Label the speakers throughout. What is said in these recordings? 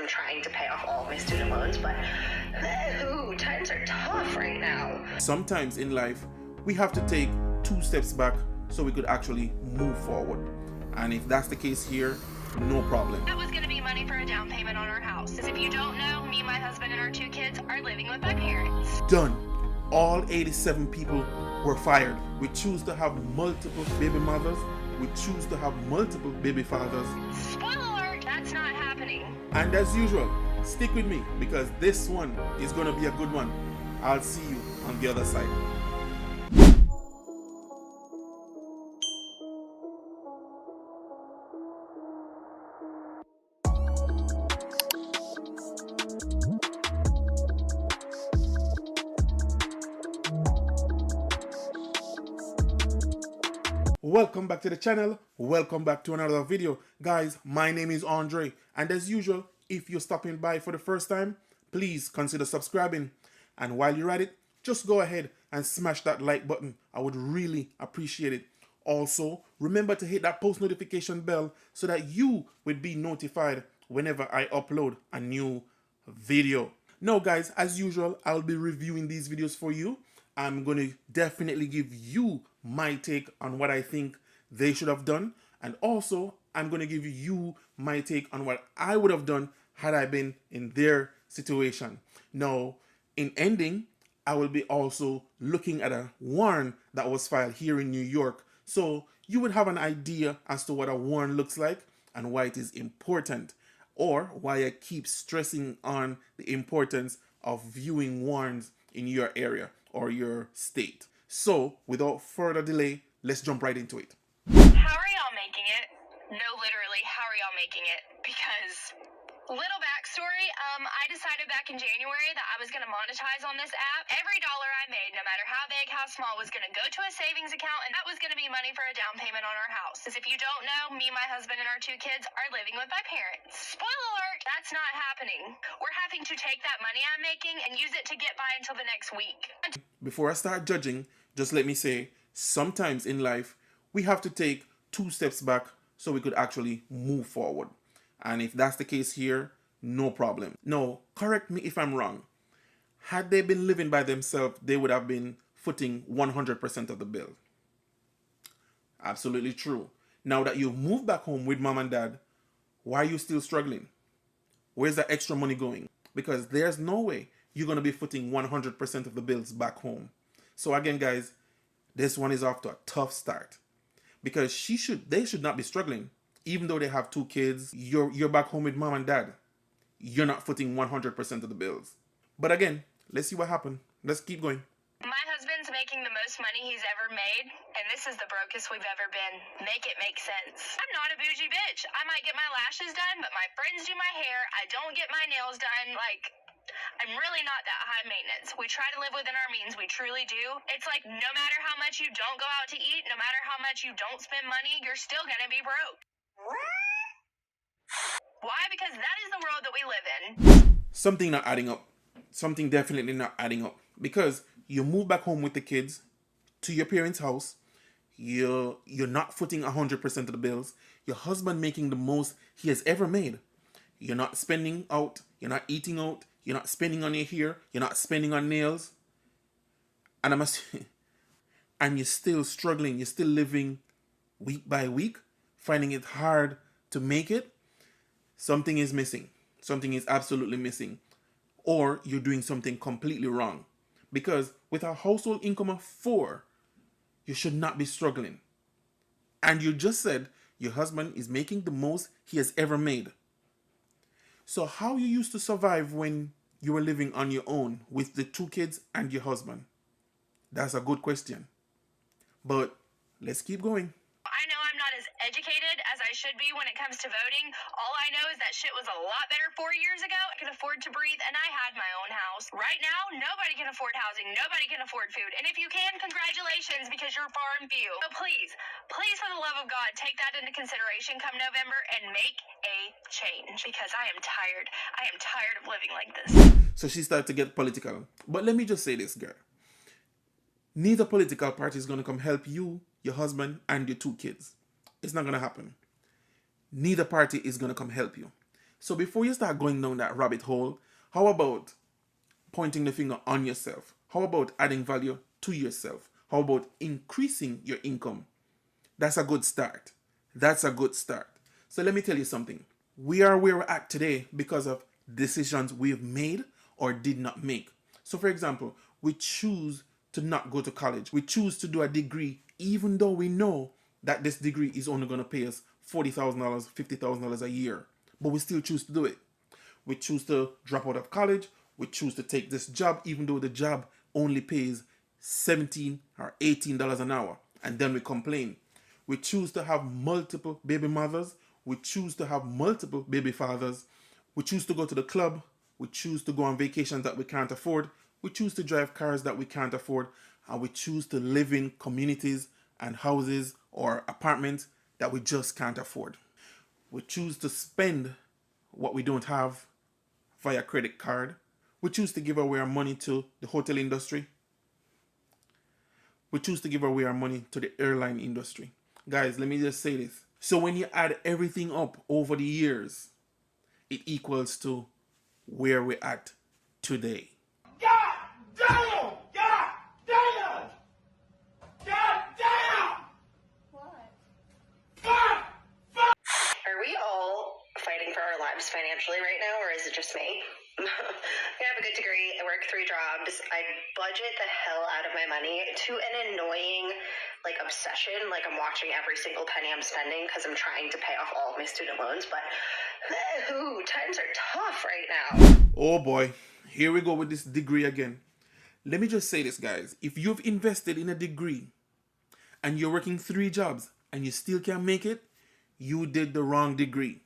Speaker 1: trying to pay off all of my student loans, but times are tough right now.
Speaker 2: Sometimes in life, we have to take 2 steps back so we could actually move forward. And if that's the case here, no problem.
Speaker 3: That was going to be money for a down payment on our house. Because if you don't know, me, my husband, and our 2 kids are living with my parents.
Speaker 2: Done. All 87 people were fired. We choose to have multiple baby mothers. We choose to have multiple baby fathers.
Speaker 3: Spoiler alert, that's not happening.
Speaker 2: And as usual, stick with me because this one is going to be a good one. I'll see you on the other side. Welcome back to the channel. Welcome back to another video. Guys, my name is Andre, and as usual, if you're stopping by for the first time, please consider subscribing. And while you're at it, just go ahead and smash that like button. I would really appreciate it. Also, remember to hit that post notification bell so that you would be notified whenever I upload a new video. Now guys, as usual, I'll be reviewing these videos for you. I'm going to definitely give you my take on what I think they should have done. And also, I'm going to give you my take on what I would have done had I been in their situation. Now, in ending, I will be also looking at a warrant that was filed here in New York. So you would have an idea as to what a warrant looks like and why it is important, or why I keep stressing on the importance of viewing warrants in your area or your state. So without further delay, let's jump right into it.
Speaker 3: How are y'all making it? No, literally, how are y'all making it? Because, little backstory, I decided back in January that I was going to monetize on this app. Every dollar I made, no matter how big, how small, was going to go to a savings account, and that was going to be money for a down payment on our house. Because if you don't know, me, my husband, and our 2 kids are living with my parents. Spoiler alert, that's not happening. We're having to take that money I'm making and use it to get by until the next week.
Speaker 2: Before I start judging, just let me say, sometimes in life, we have to take 2 steps back so we could actually move forward. And if that's the case here, no problem. No, correct me if I'm wrong. Had they been living by themselves, they would have been footing 100% of the bill. Absolutely true. Now that you've moved back home with mom and dad, why are you still struggling? Where's that extra money going? Because there's no way you're going to be footing 100% of the bills back home. So again, guys, this one is off to a tough start. Because they should not be struggling. Even though they have 2 kids, you're back home with mom and dad. You're not footing 100% of the bills. But again, let's see what happened. Let's keep going.
Speaker 3: My husband's making the most money he's ever made, and this is the brokest we've ever been. Make it make sense. I'm not a bougie bitch. I might get my lashes done, but my friends do my hair. I don't get my nails done. I'm really not that high maintenance. We try to live within our means. We truly do. It's like no matter how much you don't go out to eat, no matter how much you don't spend money, you're still going to be broke. Why? Because that is the world that we live in.
Speaker 2: Something not adding up. Something definitely not adding up. Because you move back home with the kids to your parents' house. You're not footing 100% of the bills. Your husband making the most he has ever made. You're not spending out. You're not eating out. You're not spending on your hair. You're not spending on nails. And and you're still struggling. You're still living week by week, finding it hard to make it. Something is missing. Something is absolutely missing. Or you're doing something completely wrong. Because with a household income of 4, you should not be struggling. And you just said your husband is making the most he has ever made. So how you used to survive when you were living on your own with the 2 kids and your husband? That's a good question. But let's keep going.
Speaker 3: I know I'm not as educated as I should be when it comes to voting. All I know is that shit was a lot better 4 years ago. I could afford to breathe, and I had my own house. Right now, nobody can afford housing. Nobody can afford food. And if you can, congratulations, because you're far and few. So please, for the love of God, take that into consideration come November and make a change, because I am tired. I am tired of living like this.
Speaker 2: So she started to get political. But let me just say this, girl. Neither political party is going to come help you, your husband, and your 2 kids. It's not going to happen. Neither party is going to come help you. So before you start going down that rabbit hole, how about pointing the finger on yourself? How about adding value to yourself? How about increasing your income? That's a good start. That's a good start. So let me tell you something. We are where we're at today because of decisions we've made or did not make. So for example, we choose to not go to college. We choose to do a degree even though we know that this degree is only going to pay us $40,000, $50,000 a year. But we still choose to do it. We choose to drop out of college. We choose to take this job even though the job only pays $17 or $18 an hour. And then we complain. We choose to have multiple baby mothers. We choose to have multiple baby fathers. We choose to go to the club. We choose to go on vacations that we can't afford. We choose to drive cars that we can't afford. And we choose to live in communities and houses or apartments that we just can't afford. We choose to spend what we don't have via credit card. We choose to give away our money to the hotel industry. We choose to give away our money to the airline industry. Guys, let me just say this. So when you add everything up over the years, it equals to where we're at today.
Speaker 4: God damn! God damn! God damn!
Speaker 3: What?
Speaker 4: Fuck!
Speaker 1: Are we all fighting for our lives financially right now, or is it just me? I have a good degree. I work 3 jobs. I budget the hell out of my money to an annoying, obsession. I'm watching every single penny I'm spending because I'm trying to pay off all of my student loans. But, times are tough right now.
Speaker 2: Oh boy, here we go with this degree again. Let me just say this, guys. If you've invested in a degree and you're working 3 jobs and you still can't make it, you did the wrong degree.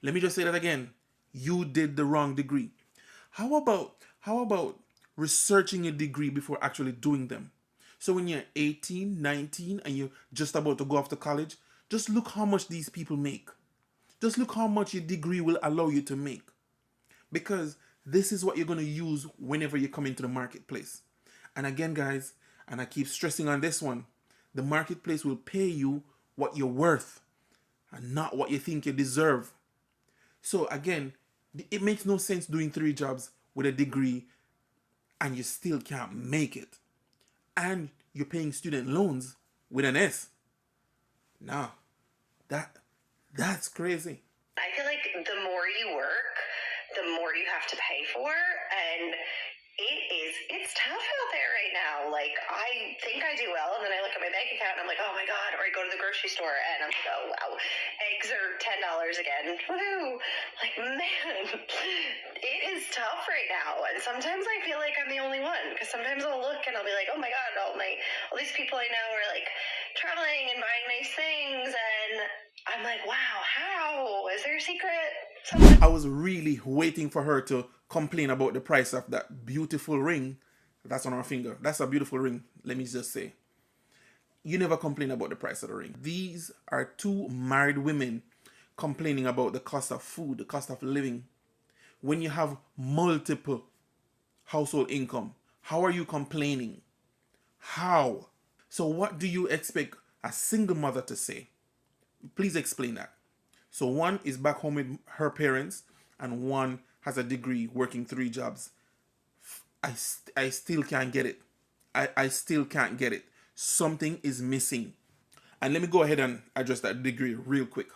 Speaker 2: Let me just say that again. You did the wrong degree. How about researching a degree before actually doing them? So when you're 18, 19, and you're just about to go off to college, just look how much these people make. Just look how much your degree will allow you to make. Because this is what you're going to use whenever you come into the marketplace. And again, guys, and I keep stressing on this one, the marketplace will pay you what you're worth and not what you think you deserve. So again, it makes no sense doing 3 jobs with a degree and you still can't make it. And you're paying student loans with an S. Nah, that's crazy.
Speaker 1: I feel like the more you work, the more you have to pay for, and it's tough out there right now. I think I do well, and then I look at my bank account and I'm like, oh my god, or I go to the grocery store and I'm like, oh wow, eggs are $10 again. Woo! Man, it is tough right now, and sometimes I feel like I'm the only one, because sometimes I'll look and I'll be like, oh my god, all these people I know are traveling and buying nice things, and I'm like, wow, how? Is there a secret?
Speaker 2: I was really waiting for her to complain about the price of that beautiful ring that's on her finger. That's a beautiful ring, let me just say. You never complain about the price of the ring. These are 2 married women complaining about the cost of food, the cost of living. When you have multiple household income, how are you complaining? How? So what do you expect a single mother to say? Please explain that. So one is back home with her parents and one has a degree working 3 jobs. I still can't get it. I still can't get it. Something is missing. And let me go ahead and address that degree real quick.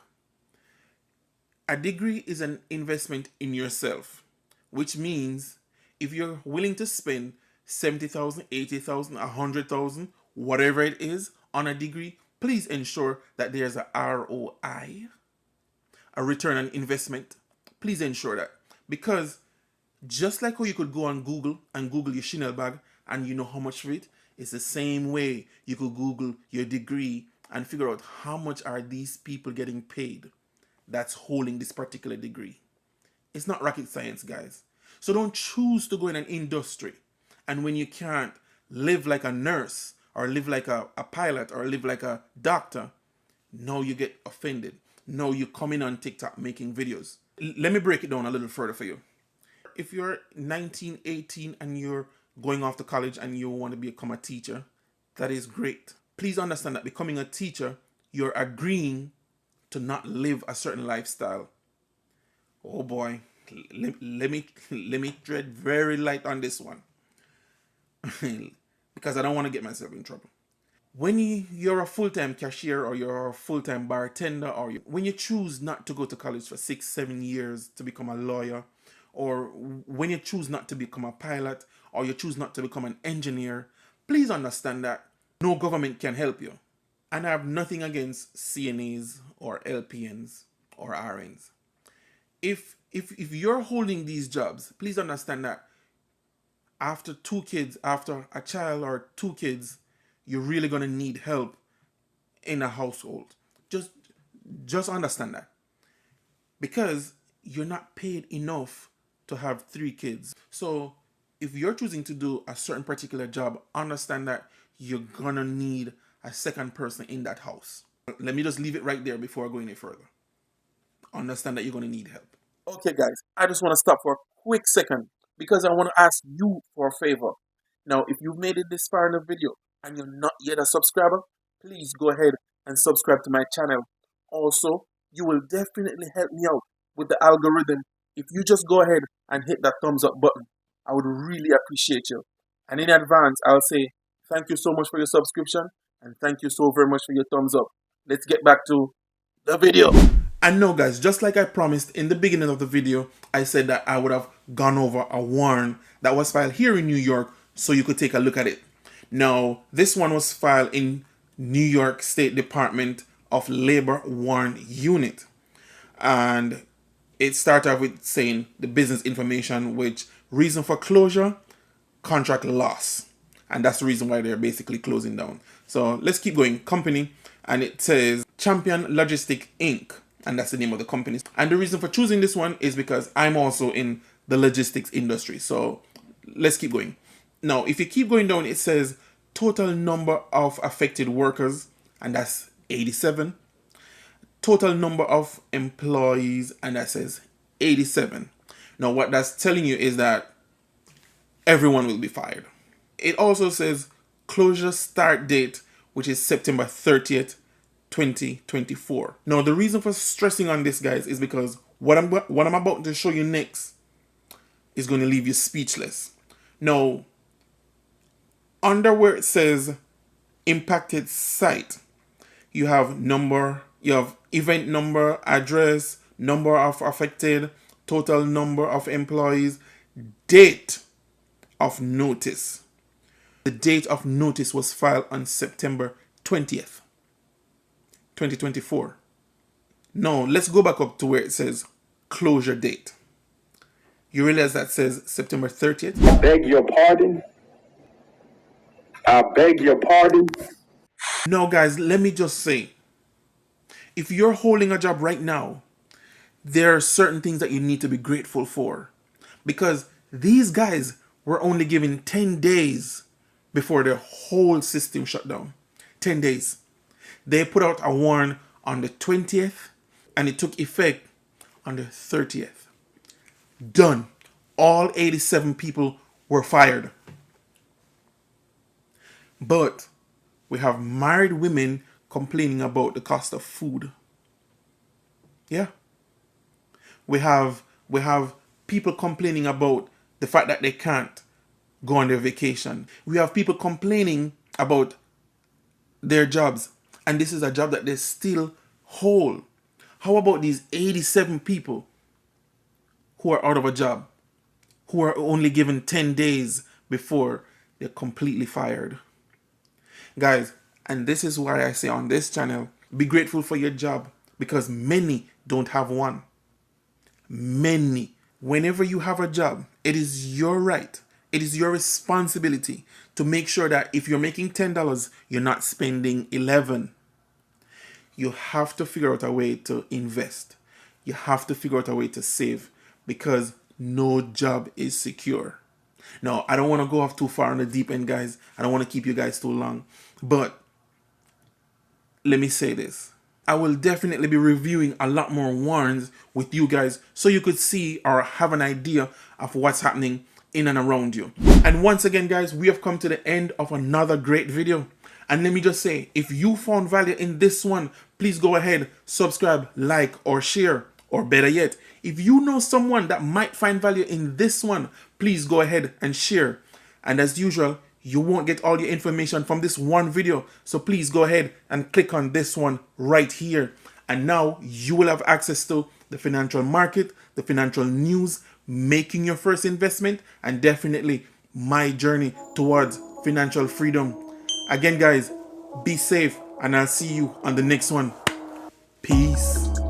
Speaker 2: A degree is an investment in yourself, which means if you're willing to spend 70,000, 80,000, 100,000, whatever it is on a degree, please ensure that there's a ROI, a return on investment. Please ensure that, because just like how you could go on Google and Google your Chanel bag and you know how much for it, it's the same way you could Google your degree and figure out how much are these people getting paid that's holding this particular degree. It's not rocket science, guys. So don't choose to go in an industry and when you can't live like a nurse or live like a pilot or live like a doctor, now you get offended. Now you come in on TikTok making videos. Let me break it down a little further for you. If you're 19, 18 and you're going off to college and you want to become a teacher, that is great. Please understand that becoming a teacher, you're agreeing to not live a certain lifestyle. Oh boy, let me tread very light on this one because I don't want to get myself in trouble. When you're a full-time cashier or you're a full-time bartender, or when you choose not to go to college for 6-7 years to become a lawyer, or when you choose not to become a pilot, or you choose not to become an engineer, please understand that no government can help you. And I have nothing against CNAs or LPNs or RNs. If you're holding these jobs, please understand that after 2 kids, after a child or 2 kids, you're really gonna need help in a household. Just just understand that. Because you're not paid enough to have 3 kids. So if you're choosing to do a certain particular job, understand that you're gonna need a second person in that house. Let me just leave it right there before I go any further. Understand that you're gonna need help. Okay, guys, I just want to stop for a quick second because I want to ask you for a favor. Now, if you've made it this far in the video and you're not yet a subscriber, please go ahead and subscribe to my channel. Also, you will definitely help me out with the algorithm if you just go ahead and hit that thumbs up button. I would really appreciate you. And in advance, I'll say thank you so much for your subscription and thank you so very much for your thumbs up. Let's get back to the video. And no, guys, just like I promised in the beginning of the video, I said that I would have gone over a warrant that was filed here in New York so you could take a look at it. Now, this one was filed in New York State Department of Labor Warrant Unit. And it started off with saying the business information, which reason for closure, contract loss. And that's the reason why they're basically closing down. So let's keep going. Company, and it says Champion Logistic Inc. And that's the name of the company. And the reason for choosing this one is because I'm also in the logistics industry. So let's keep going. Now, if you keep going down, it says total number of affected workers, and that's 87. Total number of employees, and that says 87. Now, what that's telling you is that everyone will be fired. It also says closure start date, which is September 30th, 2024. Now, the reason for stressing on this, guys, is because what I'm about to show you next is going to leave you speechless. Now, under where it says impacted site, you have event number, address, number of affected, total number of employees, date of notice. The date of notice was filed on September 20th, 2024. Now, let's go back up to where it says closure date. You realize that says September 30th?
Speaker 5: I beg your pardon. I beg your pardon.
Speaker 2: Now, guys, let me just say, if you're holding a job right now, there are certain things that you need to be grateful for. Because these guys were only given 10 days before their whole system shut down. 10 days. They put out a warrant on the 20th and it took effect on the 30th. Done. All 87 people were fired. But we have married women complaining about the cost of food. Yeah. We have people complaining about the fact that they can't go on their vacation. We have people complaining about their jobs, and this is a job that they still hold. How about these 87 people who are out of a job, who are only given 10 days before they're completely fired? Guys, and this is why I say on this channel, be grateful for your job, because many don't have one. Many. Whenever you have a job, it is your right, it is your responsibility to make sure that if you're making $10, you're not spending 11. You have to figure out a way to invest. You have to figure out a way to save, because no job is secure. Now, I don't want to go off too far on the deep end, guys. I don't want to keep you guys too long. But let me say this. I will definitely be reviewing a lot more warrants with you guys so you could see or have an idea of what's happening in and around you. And once again, guys, we have come to the end of another great video. And let me just say, if you found value in this one, please go ahead, subscribe, like, or share. Or better yet, if you know someone that might find value in this one, please go ahead and share. And as usual, you won't get all your information from this one video, so please go ahead and click on this one right here. And now you will have access to the financial market, the financial news, making your first investment, and definitely my journey towards financial freedom. Again, guys, be safe, and I'll see you on the next one. Peace.